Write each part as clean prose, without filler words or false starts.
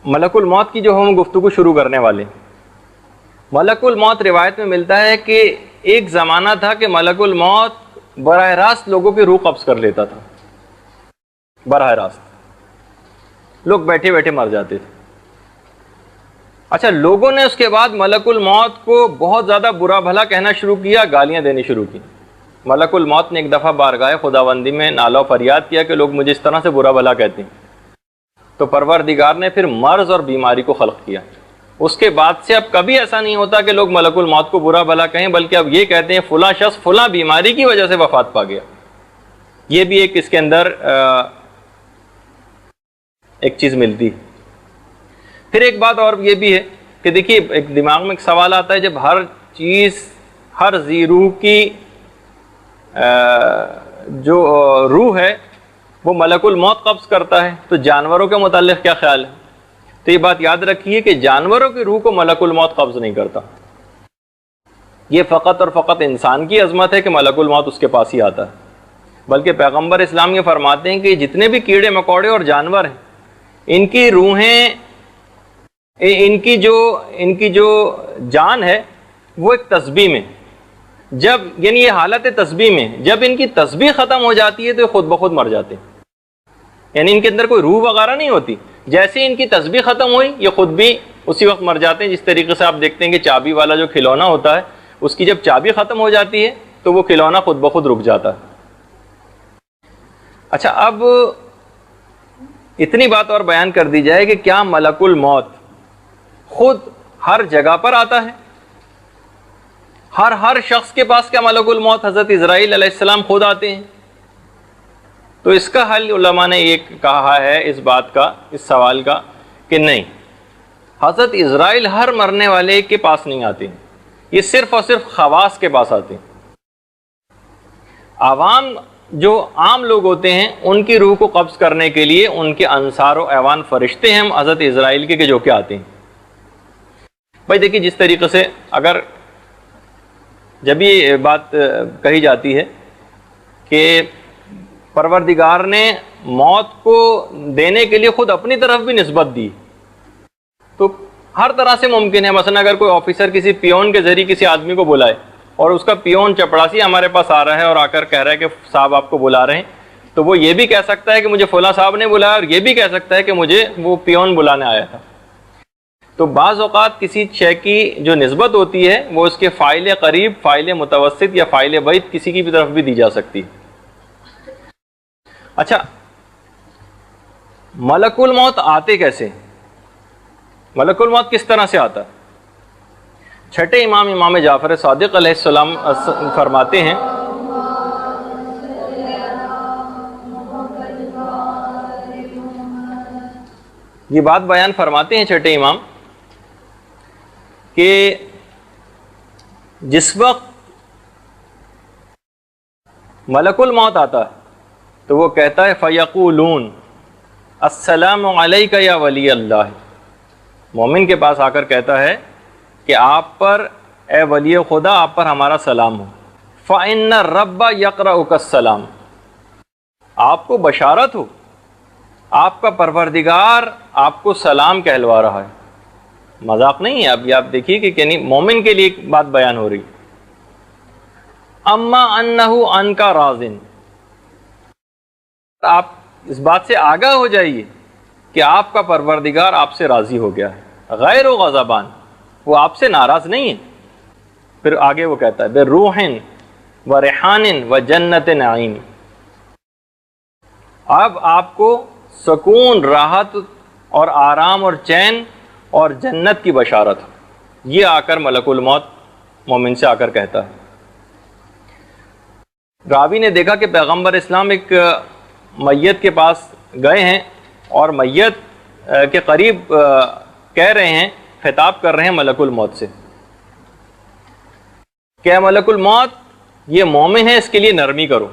ملک الموت کی جو ہم گفتگو شروع کرنے والے، ملک الموت روایت میں ملتا ہے کہ ایک زمانہ تھا کہ ملک الموت براہ راست لوگوں کی روح قبض کر لیتا تھا، براہ راست لوگ بیٹھے بیٹھے مر جاتے تھے۔ اچھا، لوگوں نے اس کے بعد ملک الموت کو بہت زیادہ برا بھلا کہنا شروع کیا، گالیاں دینی شروع کی۔ ملک الموت نے ایک دفعہ بارگاہ خداوندی میں نالہ و فریاد کیا کہ لوگ مجھے اس طرح سے برا بھلا کہتے ہیں، تو پروردگار نے پھر مرض اور بیماری کو خلق کیا۔ اس کے بعد سے اب کبھی ایسا نہیں ہوتا کہ لوگ ملک الموت کو برا بھلا کہیں، بلکہ اب یہ کہتے ہیں فلاں شخص فلاں بیماری کی وجہ سے وفات پا گیا۔ یہ بھی ایک اس کے اندر ایک چیز ملتی۔ پھر ایک بات اور یہ بھی ہے کہ دیکھیے، ایک دماغ میں ایک سوال آتا ہے، جب ہر چیز، ہر ذی روح کی جو روح ہے وہ ملک الموت قبض کرتا ہے، تو جانوروں کے متعلق کیا خیال ہے؟ تو یہ بات یاد رکھیے کہ جانوروں کی روح کو ملک الموت قبض نہیں کرتا۔ یہ فقط اور فقط انسان کی عظمت ہے کہ ملک الموت اس کے پاس ہی آتا ہے، بلکہ پیغمبر اسلام یہ فرماتے ہیں کہ جتنے بھی کیڑے مکوڑے اور جانور ہیں، ان کی روحیں، ان کی جو جان ہے وہ ایک تسبیح میں، جب یعنی یہ حالت تسبیح میں، جب ان کی تسبیح ختم ہو جاتی ہے تو یہ خود بخود مر جاتے ہیں، یعنی ان کے اندر کوئی روح وغیرہ نہیں ہوتی۔ جیسے ان کی تسبیح ختم ہوئی، یہ خود بھی اسی وقت مر جاتے ہیں۔ جس طریقے سے آپ دیکھتے ہیں کہ چابی والا جو کھلونا ہوتا ہے، اس کی جب چابی ختم ہو جاتی ہے تو وہ کھلونا خود بخود رک جاتا ہے۔ اچھا، اب اتنی بات اور بیان کر دی جائے کہ کیا ملک الموت خود ہر جگہ پر آتا ہے؟ ہر شخص کے پاس کیا ملک الموت حضرت اسرائیل علیہ السلام خود آتے ہیں؟ تو اس کا حل علماء نے یہ کہا ہے اس بات کا، اس سوال کا، کہ نہیں، حضرت اسرائیل ہر مرنے والے کے پاس نہیں آتے ہیں، یہ صرف اور صرف خواص کے پاس آتے ہیں۔ عوام جو عام لوگ ہوتے ہیں، ان کی روح کو قبض کرنے کے لیے ان کے انصار و اعوان فرشتے ہیں حضرت اسرائیل کے، کہ جو کہ آتے ہیں۔ بھائی دیکھیے، جس طریقے سے اگر جب یہ بات کہی جاتی ہے کہ پروردگار نے موت کو دینے کے لیے خود اپنی طرف بھی نسبت دی، تو ہر طرح سے ممکن ہے۔ مثلا اگر کوئی آفیسر کسی پیون کے ذریعے کسی آدمی کو بلائے، اور اس کا پیون چپڑاسی ہمارے پاس آ رہا ہے اور آ کر کہہ رہا ہے کہ صاحب آپ کو بلا رہے ہیں، تو وہ یہ بھی کہہ سکتا ہے کہ مجھے فلاں صاحب نے بلایا، اور یہ بھی کہہ سکتا ہے کہ مجھے وہ پیون بلانے آیا تھا۔ تو بعض اوقات کسی شے کی جو نسبت ہوتی ہے وہ اس کے فاعل قریب، فاعل متوسط یا فاعل بعید کسی کی بھی طرف بھی دی جا سکتی ہے۔ اچھا، ملک الموت آتے کیسے؟ ملک الموت کس طرح سے آتا ہے؟ چھٹے امام، امام جعفر صادق علیہ السلام فرماتے ہیں، یہ بات بیان فرماتے ہیں چھٹے امام کہ جس وقت ملک الموت آتا ہے تو وہ کہتا ہے فَيَقُولُونَ السلام علیکہ یا ولی اللہ، مومن کے پاس آ کر کہتا ہے کہ آپ پر، اے ولی خدا، آپ پر ہمارا سلام ہو۔ فَإِنَّ الرَّبَّ يَقْرَؤُكَ السلام، آپ کو بشارت ہو، آپ کا پروردگار آپ کو سلام کہلوا رہا ہے۔ مذاق نہیں ہے، اب یہ آپ دیکھیے کہ یعنی مومن کے لیے ایک بات بیان ہو رہی۔ اما انہ عنک راضٍ، آپ اس بات سے آگاہ ہو جائیے کہ آپ کا پروردگار آپ سے راضی ہو گیا ہے، غیر غضبان، وہ آپ سے ناراض نہیں ہے۔ پھر آگے وہ کہتا ہے بروح و ریحان و جنت نعیم، اب آپ کو سکون، راحت اور آرام اور چین اور جنت کی بشارت ہو۔ یہ آ کر ملک الموت مومن سے آ کر کہتا ہے۔ راوی نے دیکھا کہ پیغمبر اسلام ایک میت کے پاس گئے ہیں اور میت کے قریب کہہ رہے ہیں، خطاب کر رہے ہیں ملک الموت سے کہ ملک الموت، یہ مومن ہے، اس کے لیے نرمی کرو۔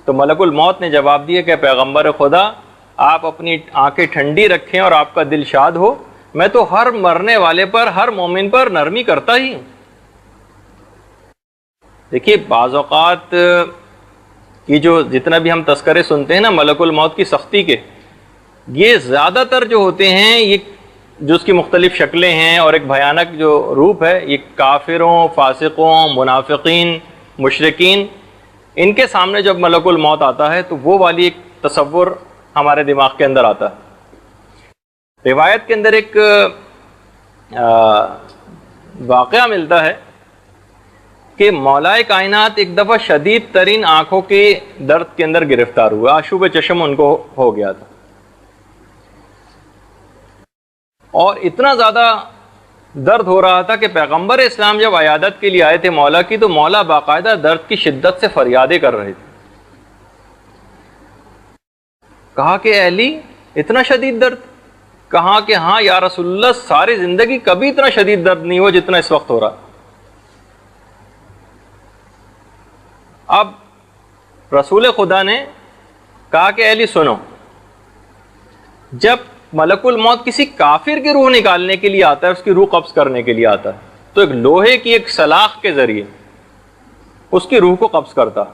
تو ملک الموت نے جواب دیا کہ پیغمبر خدا، آپ اپنی آنکھیں ٹھنڈی رکھیں اور آپ کا دل شاد ہو، میں تو ہر مرنے والے پر، ہر مومن پر نرمی کرتا ہی ہوں۔ دیکھیے، بعض اوقات یہ جو جتنا بھی ہم تذکرے سنتے ہیں نا ملک الموت کی سختی کے، یہ زیادہ تر جو ہوتے ہیں، یہ جو اس کی مختلف شکلیں ہیں اور ایک بھیانک جو روپ ہے، یہ کافروں، فاسقوں، منافقین، مشرکین، ان کے سامنے جب ملک الموت آتا ہے تو وہ والی ایک تصور ہمارے دماغ کے اندر آتا ہے۔ روایت کے اندر ایک واقعہ ملتا ہے کہ مولا کائنات ایک دفعہ شدید ترین آنکھوں کے درد کے اندر گرفتار ہوا، آشوب چشم ان کو ہو گیا تھا، اور اتنا زیادہ درد ہو رہا تھا کہ پیغمبر اسلام جب عیادت کے لیے آئے تھے مولا کی، تو مولا باقاعدہ درد کی شدت سے فریادیں کر رہے تھے۔ کہا کہ اے علی اتنا شدید درد؟ کہا کہ ہاں یا رسول اللہ، ساری زندگی کبھی اتنا شدید درد نہیں ہوا جتنا اس وقت ہو رہا۔ اب رسول خدا نے کہا کہ اے علی سنو، جب ملک الموت کسی کافر کی روح نکالنے کے لیے آتا ہے، اس کی روح قبض کرنے کے لیے آتا ہے، تو ایک لوہے کی ایک سلاخ کے ذریعے اس کی روح کو قبض کرتا،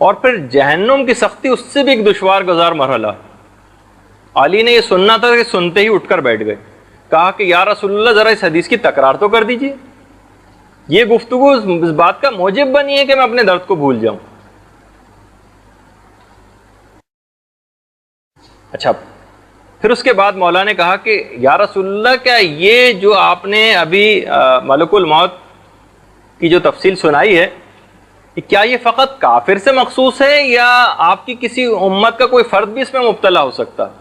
اور پھر جہنم کی سختی اس سے بھی ایک دشوار گزار مرحلہ۔ علی نے یہ سننا تھا کہ سنتے ہی اٹھ کر بیٹھ گئے۔ کہا کہ یا رسول اللہ ذرا اس حدیث کی تکرار تو کر دیجیے، یہ گفتگو اس بات کا موجب بنی ہے کہ میں اپنے درد کو بھول جاؤں۔ اچھا، پھر اس کے بعد مولا نے کہا کہ یا رسول اللہ، کیا یہ جو آپ نے ابھی ملک الموت کی جو تفصیل سنائی ہے، کیا یہ فقط کافر سے مخصوص ہے یا آپ کی کسی امت کا کوئی فرد بھی اس میں مبتلا ہو سکتا ہے؟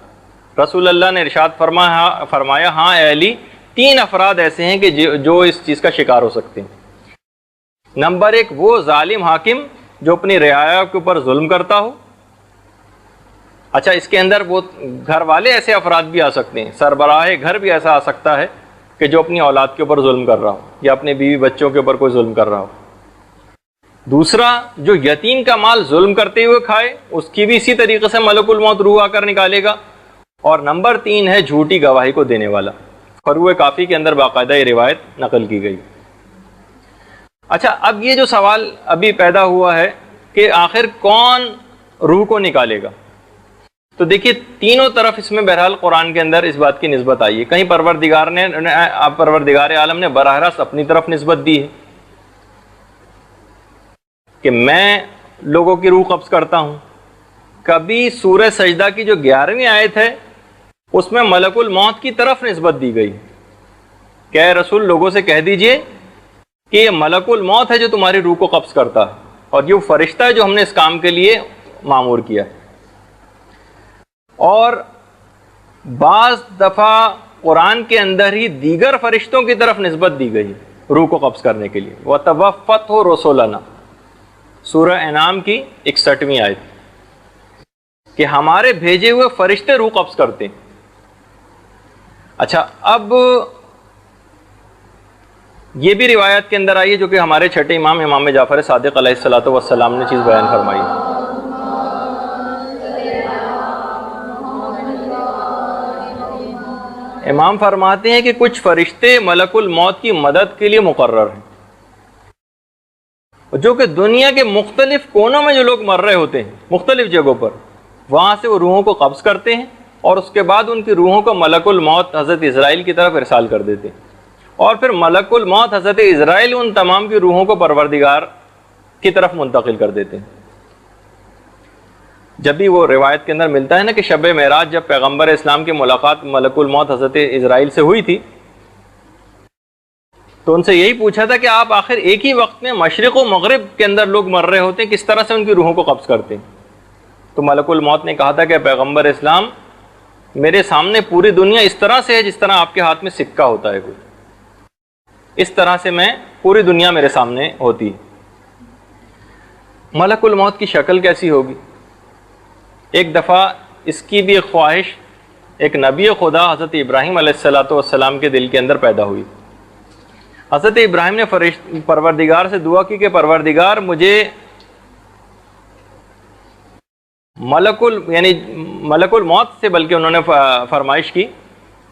رسول اللہ نے ارشاد فرمایا ہاں اے علی، 3 افراد ایسے ہیں کہ جو اس چیز کا شکار ہو سکتے ہیں۔ نمبر 1، وہ ظالم حاکم جو اپنی رعایا کے اوپر ظلم کرتا ہو۔ اچھا، اس کے اندر وہ گھر والے ایسے افراد بھی آ سکتے ہیں، سربراہ گھر بھی ایسا آ سکتا ہے کہ جو اپنی اولاد کے اوپر ظلم کر رہا ہو یا اپنے بیوی بچوں کے اوپر کوئی ظلم کر رہا ہو۔ دوسرا، جو یتیم کا مال ظلم کرتے ہوئے کھائے، اس کی بھی اسی طریقے سے ملک الموت روح آ کر نکالے گا۔ اور نمبر 3 ہے جھوٹی گواہی کو دینے والا۔ فروع کافی کے اندر باقاعدہ یہ روایت نقل کی گئی۔ اچھا، اب یہ جو سوال ابھی پیدا ہوا ہے کہ آخر کون روح کو نکالے گا، تو دیکھیے تینوں طرف اس میں بہرحال قرآن کے اندر اس بات کی نسبت آئی ہے۔ کہیں پروردگار عالم نے براہ راست اپنی طرف نسبت دی ہے کہ میں لوگوں کی روح قبض کرتا ہوں۔ کبھی سورہ سجدہ کی جو 11ویں آیت ہے اس میں ملک الموت کی طرف نسبت دی گئی کہ اے رسول لوگوں سے کہہ دیجئے کہ یہ ملک الموت ہے جو تمہاری روح کو قبض کرتا ہے، اور یہ فرشتہ ہے جو ہم نے اس کام کے لیے مامور کیا ہے۔ اور بعض دفعہ قرآن کے اندر ہی دیگر فرشتوں کی طرف نسبت دی گئی روح کو قبض کرنے کے لیے۔ وَتَوَفَّتْهُ رُسُلُنَا، سورہ انعام کی 61ویں آیت، کہ ہمارے بھیجے ہوئے فرشتے روح قبض کرتے ہیں۔ اچھا، اب یہ بھی روایت کے اندر آئی ہے جو کہ ہمارے چھٹے امام جعفر صادق علیہ الصلوۃ والسلام نے چیز بیان فرمائی ہے۔ امام فرماتے ہیں کہ کچھ فرشتے ملک الموت کی مدد کے لیے مقرر ہیں، جو کہ دنیا کے مختلف کونوں میں جو لوگ مر رہے ہوتے ہیں مختلف جگہوں پر، وہاں سے وہ روحوں کو قبض کرتے ہیں اور اس کے بعد ان کی روحوں کو ملک الموت حضرت اسرائیل کی طرف ارسال کر دیتے ہیں، اور پھر ملک الموت حضرت اسرائیل ان تمام کی روحوں کو پروردگار کی طرف منتقل کر دیتے ہیں۔ جب بھی وہ روایت کے اندر ملتا ہے نا کہ شب معراج جب پیغمبر اسلام کی ملاقات ملک الموت حضرت اسرائیل سے ہوئی تھی، تو ان سے یہی پوچھا تھا کہ آپ آخر ایک ہی وقت میں مشرق و مغرب کے اندر لوگ مر رہے ہوتے ہیں، کس طرح سے ان کی روحوں کو قبض کرتے ہیں؟ تو ملک الموت نے کہا تھا کہ پیغمبر اسلام، میرے سامنے پوری دنیا اس طرح سے ہے جس طرح آپ کے ہاتھ میں سکہ ہوتا ہے کوئی، اس طرح سے میں پوری دنیا میرے سامنے ہوتی ہے۔ ملک الموت کی شکل کیسی ہوگی؟ ایک دفعہ اس کی بھی ایک خواہش ایک نبی خدا حضرت ابراہیم علیہ السلام کے دل کے اندر پیدا ہوئی۔ حضرت ابراہیم نے پروردگار سے دعا کی کہ پروردگار مجھے ملک الموت سے بلکہ انہوں نے فرمائش کی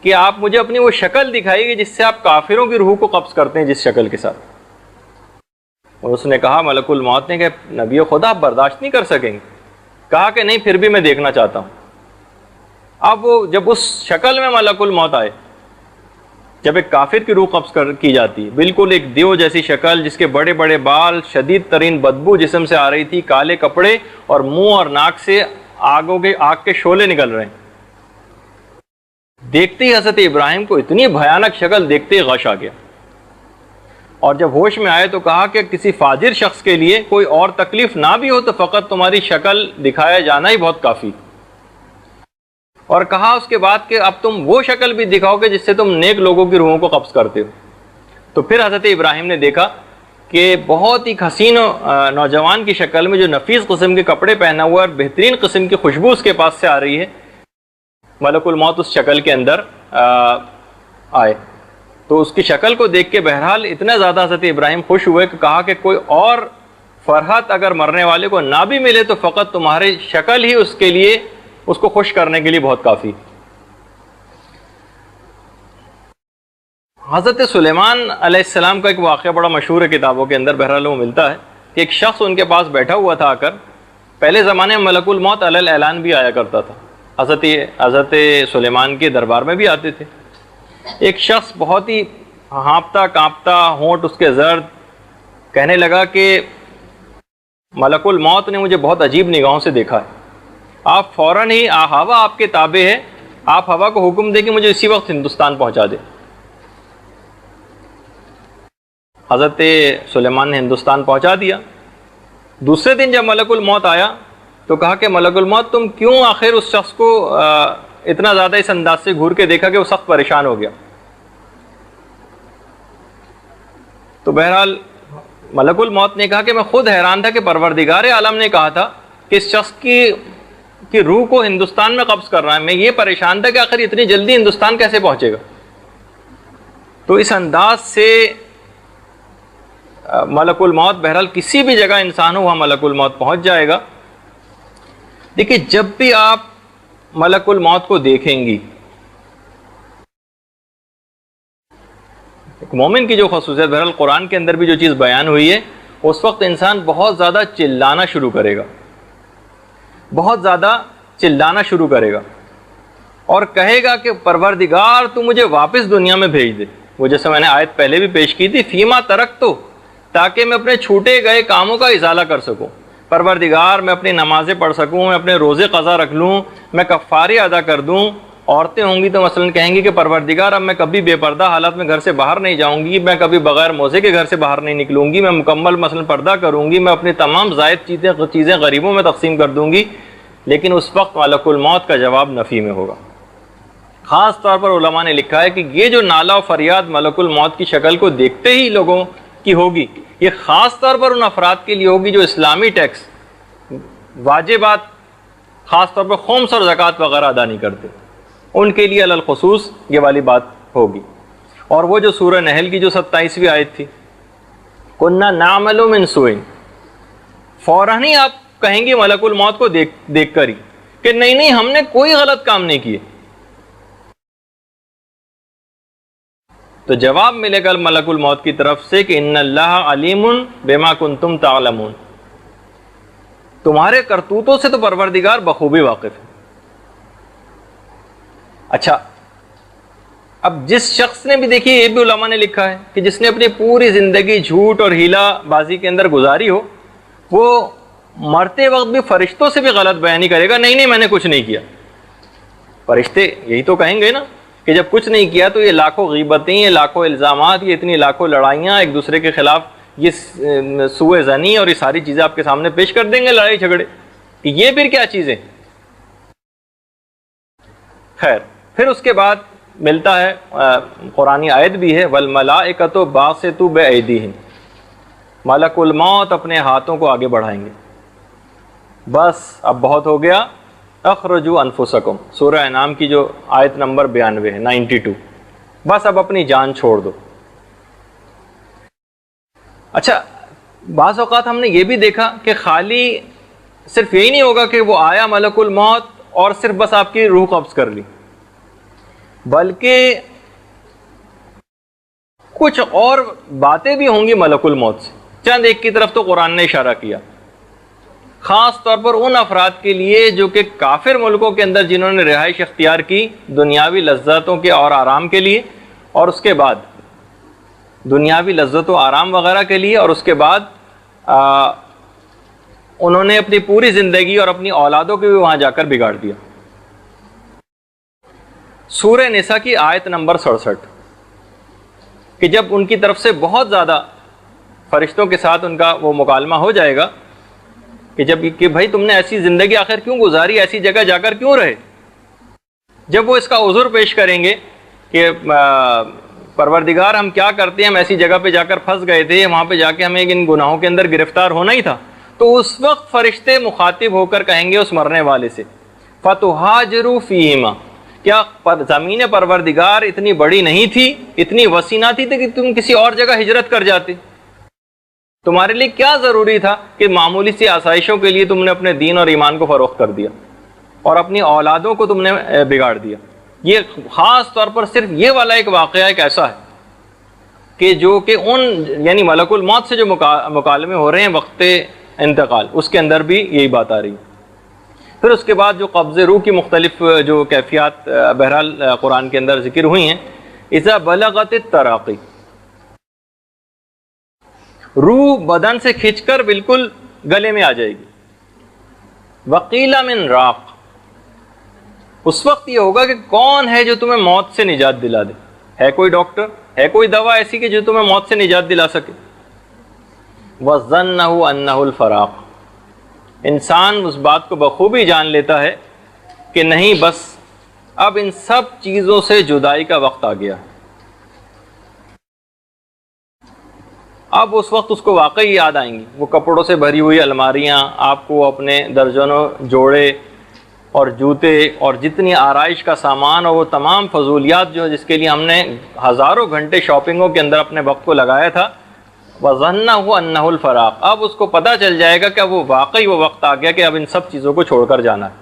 کہ آپ مجھے اپنی وہ شکل دکھائیے جس سے آپ کافروں کی روح کو قبض کرتے ہیں، جس شکل کے ساتھ۔ اور اس نے کہا ملک الموت نے کہ نبی خدا آپ برداشت نہیں کر سکیں گے؟ کہا کہ نہیں، پھر بھی میں دیکھنا چاہتا ہوں۔ اب وہ جب اس شکل میں ملک الموت آئے، جب ایک کافر کی روح قبض کی جاتی ہے، بالکل ایک دیو جیسی شکل، جس کے بڑے بڑے بال، شدید ترین بدبو جسم سے آ رہی تھی، کالے کپڑے، اور منہ اور ناک سے آگ کے شعلے نکل رہے ہیں، دیکھتے ہی حضرت ابراہیم کو اتنی بھیانک شکل دیکھتے ہی غش آ گیا، اور جب ہوش میں آئے تو کہا کہ کسی فاجر شخص کے لیے کوئی اور تکلیف نہ بھی ہو تو فقط تمہاری شکل دکھایا جانا ہی بہت کافی، اور کہا اس کے بعد کہ اب تم وہ شکل بھی دکھاؤ کہ جس سے تم نیک لوگوں کی روحوں کو قبض کرتے ہو۔ تو پھر حضرت ابراہیم نے دیکھا کہ بہت ہی حسین نوجوان کی شکل میں، جو نفیس قسم کے کپڑے پہنا ہوا اور بہترین قسم کی خوشبو اس کے پاس سے آ رہی ہے، ملک الموت اس شکل کے اندر آئے۔ تو اس کی شکل کو دیکھ کے بہرحال اتنا زیادہ حضرت ابراہیم خوش ہوئے کہ کہا کہ کوئی اور فرحت اگر مرنے والے کو نہ بھی ملے تو فقط تمہاری شکل ہی اس کے لیے، اس کو خوش کرنے کے لیے بہت کافی۔ حضرت سلیمان علیہ السلام کا ایک واقعہ بڑا مشہور ہے کتابوں کے اندر، بہرحال وہ ملتا ہے کہ ایک شخص ان کے پاس بیٹھا ہوا تھا آ کر، پہلے زمانے میں ملک الموت علی الاعلان بھی آیا کرتا تھا، حضرت سلیمان کے دربار میں بھی آتے تھے۔ ایک شخص بہت ہی ہانپتا کانپتا، ہونٹ اس کے زرد، کہنے لگا کہ ملک الموت نے مجھے بہت عجیب نگاہوں سے دیکھا ہے، آپ فوراً ہی ہوا آپ کے تابع ہے، آپ ہوا کو حکم دیں کہ مجھے اسی وقت ہندوستان پہنچا دے۔ حضرت سلیمان نے ہندوستان پہنچا دیا۔ دوسرے دن جب ملک الموت آیا تو کہا کہ ملک الموت تم کیوں آخر اس شخص کو اتنا زیادہ اس انداز سے گھور کے دیکھا کہ وہ سخت پریشان ہو گیا؟ تو بہرحال ملک الموت نے کہا کہ میں خود حیران تھا کہ پروردگار عالم نے کہا تھا کہ اس شخص کی روح کو ہندوستان میں قبض کر رہا ہے، میں یہ پریشان تھا کہ آخر اتنی جلدی ہندوستان کیسے پہنچے گا۔ تو اس انداز سے ملک الموت، بہرحال کسی بھی جگہ انسان ہو وہاں ملک الموت پہنچ جائے گا۔ دیکھیے جب بھی آپ ملک الموت کو دیکھیں گی، ایک مومن کی جو خصوصیت، بہرحال قرآن کے اندر بھی جو چیز بیان ہوئی ہے، اس وقت انسان بہت زیادہ چلانا شروع کرے گا، بہت زیادہ چلانا شروع کرے گا اور کہے گا کہ پروردگار تو مجھے واپس دنیا میں بھیج دے۔ وہ جیسے میں نے آیت پہلے بھی پیش کی تھی، فیما ترک تو، تاکہ میں اپنے چھوٹے گئے کاموں کا ازالہ کر سکوں۔ پروردگار میں اپنی نمازیں پڑھ سکوں، میں اپنے روزے قضا رکھ لوں، میں کفارے ادا کر دوں۔ عورتیں ہوں گی تو مثلا کہیں گی کہ پروردگار اب میں کبھی بے پردہ حالات میں گھر سے باہر نہیں جاؤں گی، میں کبھی بغیر موزے کے گھر سے باہر نہیں نکلوں گی، میں مکمل مثلا پردہ کروں گی، میں اپنی تمام زائد چیزیں غریبوں میں تقسیم کر دوں گی۔ لیکن اس وقت ملک الموت کا جواب نفی میں ہوگا۔ خاص طور پر علماء نے لکھا ہے کہ یہ جو نالہ و فریاد ملک الموت کی شکل کو دیکھتے ہی لوگوں کی ہوگی، یہ خاص طور پر ان افراد کے لیے ہوگی جو اسلامی ٹیکس، واجبات، خاص طور پر خمس اور زکوٰۃ وغیرہ ادا نہیں کرتے، ان کے لیے علی الخصوص یہ والی بات ہوگی۔ اور وہ جو سورہ نحل کی جو 27ویں آیت تھی، کُنَّا نَعْمَلُ مِنْ سُوءٍ، فوراً ہی آپ کہیں گے ملک الموت کو دیکھ کر ہی کہ نہیں ہم نے کوئی غلط کام نہیں کیے، تو جواب ملے گا ملک الموت کی طرف سے کہ ان اللہ علیم بما کنتم تعلمون، تمہارے کرتوتوں سے تو پروردگار بخوبی واقف ہے۔ اچھا، اب جس شخص نے بھی، دیکھیے یہ بھی علماء نے لکھا ہے کہ جس نے اپنی پوری زندگی جھوٹ اور ہیلا بازی کے اندر گزاری ہو، وہ مرتے وقت بھی فرشتوں سے بھی غلط بیانی کرے گا، نہیں میں نے کچھ نہیں کیا۔ فرشتے یہی تو کہیں گے نا کہ جب کچھ نہیں کیا تو یہ لاکھوں غیبتیں، یہ لاکھوں الزامات، یہ اتنی لاکھوں لڑائیاں ایک دوسرے کے خلاف، یہ سوء ظنی اور یہ ساری چیزیں آپ کے سامنے پیش کر دیں گے، لڑائی جھگڑے، کہ یہ پھر کیا چیزیں۔ خیر، پھر اس کے بعد ملتا ہے قرآنی آیت بھی ہے، والملائکۃ باسطوا بایدیہم، ملک الموت اپنے ہاتھوں کو آگے بڑھائیں گے، بس اب بہت ہو گیا، اخرجوا انفسکم، سورہ انعام کی جو آیت نمبر 92 ہے، 92، بس اب اپنی جان چھوڑ دو۔ اچھا، بعض اوقات ہم نے یہ بھی دیکھا کہ خالی صرف یہی نہیں ہوگا کہ وہ آیا ملک الموت اور صرف بس آپ کی روح قبض کر لی، بلکہ کچھ اور باتیں بھی ہوں گی ملک الموت سے۔ چند ایک کی طرف تو قرآن نے اشارہ کیا، خاص طور پر ان افراد کے لیے جو کہ کافر ملکوں کے اندر جنہوں نے رہائش اختیار کی دنیاوی لذتوں کے اور آرام کے لیے، اور اس کے بعد دنیاوی لذت و آرام وغیرہ کے لیے، اور اس کے بعد انہوں نے اپنی پوری زندگی اور اپنی اولادوں کو بھی وہاں جا کر بگاڑ دیا۔ سورہ نساء کی آیت نمبر 67 کہ جب ان کی طرف سے بہت زیادہ فرشتوں کے ساتھ ان کا وہ مکالمہ ہو جائے گا کہ جب کہ بھائی تم نے ایسی زندگی آخر کیوں گزاری، ایسی جگہ جا کر کیوں رہے، جب وہ اس کا عذر پیش کریں گے کہ پروردگار ہم کیا کرتے ہیں، ہم ایسی جگہ پہ جا کر پھنس گئے تھے، وہاں پہ جا کے ہمیں ان گناہوں کے اندر گرفتار ہونا ہی تھا، تو اس وقت فرشتے مخاطب ہو کر کہیں گے اس مرنے والے سے فَتُهَاجِرُوا فِيهِمَا، کیا زمین پروردگار اتنی بڑی نہیں تھی، اتنی وسیع نہ تھی کہ تم کسی اور جگہ ہجرت کر جاتے؟ تمہارے لیے کیا ضروری تھا کہ معمولی سی آسائشوں کے لیے تم نے اپنے دین اور ایمان کو فروخت کر دیا اور اپنی اولادوں کو تم نے بگاڑ دیا؟ یہ خاص طور پر صرف یہ والا ایک واقعہ ایک ایسا ہے کہ جو کہ ان یعنی ملک الموت سے جو مکالمے ہو رہے ہیں وقت انتقال، اس کے اندر بھی یہی بات آ رہی ہے۔ پھر اس کے بعد جو قبض روح کی مختلف جو کیفیات بہرحال قرآن کے اندر ذکر ہوئی ہیں، اذا بلغت التراقی، روح بدن سے کھنچ کر بالکل گلے میں آ جائے گی۔ وقیل من راق، اس وقت یہ ہوگا کہ کون ہے جو تمہیں موت سے نجات دلا دے؟ ہے کوئی ڈاکٹر، ہے کوئی دوا ایسی کہ جو تمہیں موت سے نجات دلا سکے؟ وَظَنَّهُ أَنَّهُ الْفَرَاقُ، انسان اس بات کو بخوبی جان لیتا ہے کہ نہیں، بس اب ان سب چیزوں سے جدائی کا وقت آ گیا۔ اب اس وقت اس کو واقعی یاد آئیں گی وہ کپڑوں سے بھری ہوئی الماریاں، آپ کو اپنے درجنوں جوڑے اور جوتے اور جتنی آرائش کا سامان اور وہ تمام فضولیات جو جس کے لیے ہم نے ہزاروں گھنٹے شاپنگوں کے اندر اپنے وقت کو لگایا تھا، وَظَنَّهُ أَنَّهُ الْفَرَاقُ، اب اس کو پتہ چل جائے گا کہ اب وہ واقعی وہ وقت آ گیا کہ اب ان سب چیزوں کو چھوڑ کر جانا ہے۔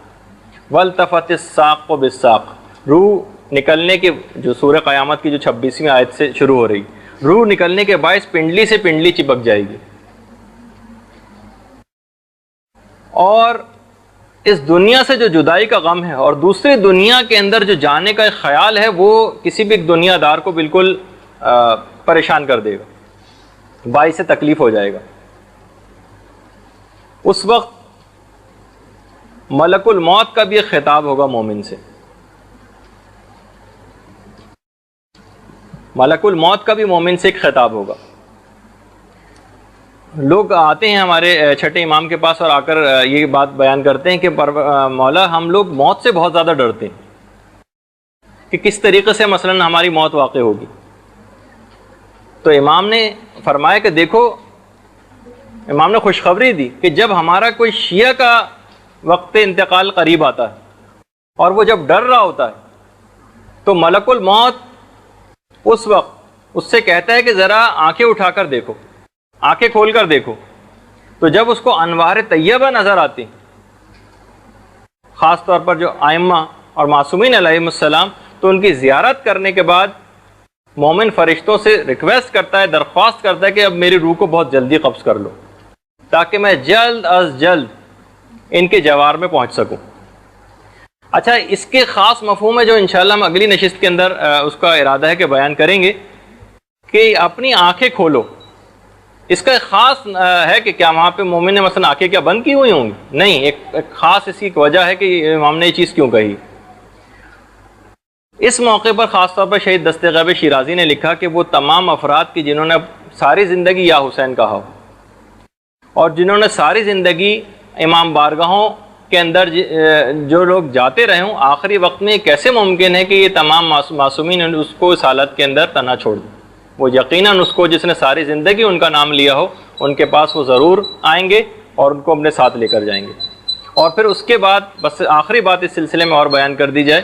وَالْتَفَتِ السَّاقُ بِالسَّاقِ، روح نکلنے کے جو سورہ قیامت کی جو 26ویں آیت سے شروع ہو رہی، روح نکلنے کے باعث پنڈلی سے پنڈلی چپک جائے گی، اور اس دنیا سے جو جدائی کا غم ہے اور دوسری دنیا کے اندر جو جانے کا ایک خیال ہے وہ کسی بھی دنیا دار کو بالکل پریشان کر دے گا، باعث تکلیف ہو جائے گا۔ اس وقت ملک الموت کا بھی ایک خطاب ہوگا مومن سے، ملک الموت کا بھی مومن سے ایک خطاب ہوگا۔ لوگ آتے ہیں ہمارے چھٹے امام کے پاس اور آ کر یہ بات بیان کرتے ہیں کہ مولا ہم لوگ موت سے بہت زیادہ ڈرتے ہیں کہ کس طریقے سے مثلا ہماری موت واقع ہوگی۔ تو امام نے فرمایا کہ دیکھو، امام نے خوشخبری دی کہ جب ہمارا کوئی شیعہ کا وقت انتقال قریب آتا ہے اور وہ جب ڈر رہا ہوتا ہے تو ملک الموت اس وقت اس سے کہتا ہے کہ ذرا آنکھیں اٹھا کر دیکھو، آنکھیں کھول کر دیکھو، تو جب اس کو انوار طیبہ نظر آتی، خاص طور پر جو ائمہ اور معصومین علیہم السلام، تو ان کی زیارت کرنے کے بعد مومن فرشتوں سے ریکویسٹ کرتا ہے، درخواست کرتا ہے کہ اب میری روح کو بہت جلدی قبض کر لو تاکہ میں جلد از جلد ان کے جوار میں پہنچ سکوں۔ اچھا، اس کے خاص مفہوم ہے جو انشاءاللہ ہم اگلی نشست کے اندر اس کا ارادہ ہے کہ بیان کریں گے کہ اپنی آنکھیں کھولو۔ اس کا ایک خاص ہے کہ کیا وہاں پہ مومن نے مثلا آنکھیں کیا بند کی ہوئی ہوں گی؟ نہیں، ایک خاص اس کی وجہ ہے کہ امام نے یہ چیز کیوں کہی۔ اس موقع پر خاص طور پر شہید دست غیب شیرازی نے لکھا کہ وہ تمام افراد کی جنہوں نے ساری زندگی یا حسین کہا ہو اور جنہوں نے ساری زندگی امام بارگاہوں کے اندر جو لوگ جاتے رہے ہوں، آخری وقت میں کیسے ممکن ہے کہ یہ تمام معصومین اس کو اس حالت کے اندر تنہا چھوڑ دیں؟ وہ یقیناً اس کو جس نے ساری زندگی ان کا نام لیا ہو ان کے پاس وہ ضرور آئیں گے اور ان کو اپنے ساتھ لے کر جائیں گے۔ اور پھر اس کے بعد بس آخری بات اس سلسلے میں اور بیان کر دی جائے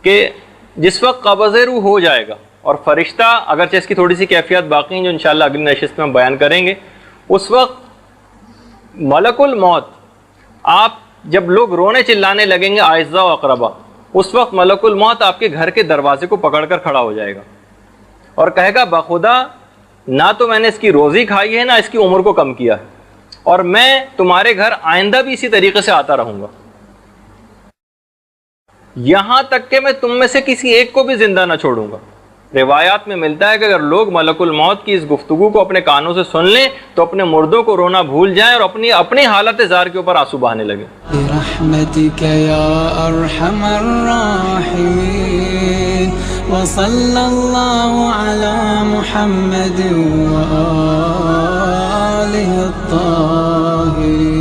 کہ جس وقت قبض روح ہو جائے گا اور فرشتہ، اگرچہ اس کی تھوڑی سی کیفیت باقی ہیں جو انشاءاللہ اگلی نشست میں ہم بیان کریں گے، اس وقت ملک الموت، آپ جب لوگ رونے چلانے لگیں گے اعزاء و اقربا، اس وقت ملک الموت آپ کے گھر کے دروازے کو پکڑ کر کھڑا ہو جائے گا اور کہے گا بخدا نہ تو میں نے اس کی روزی کھائی ہے نہ اس کی عمر کو کم کیا ہے، اور میں تمہارے گھر آئندہ بھی اسی طریقے سے آتا رہوں گا، یہاں تک کہ میں تم میں سے کسی ایک کو بھی زندہ نہ چھوڑوں گا۔ روایات میں ملتا ہے کہ اگر لوگ ملک الموت کی اس گفتگو کو اپنے کانوں سے سن لیں تو اپنے مردوں کو رونا بھول جائیں اور اپنی حالت زار کے اوپر آنسو بہانے لگے۔ برحمتک یا ارحم الراحمین وصلی اللہ علی محمد وآلہ الطاہرین۔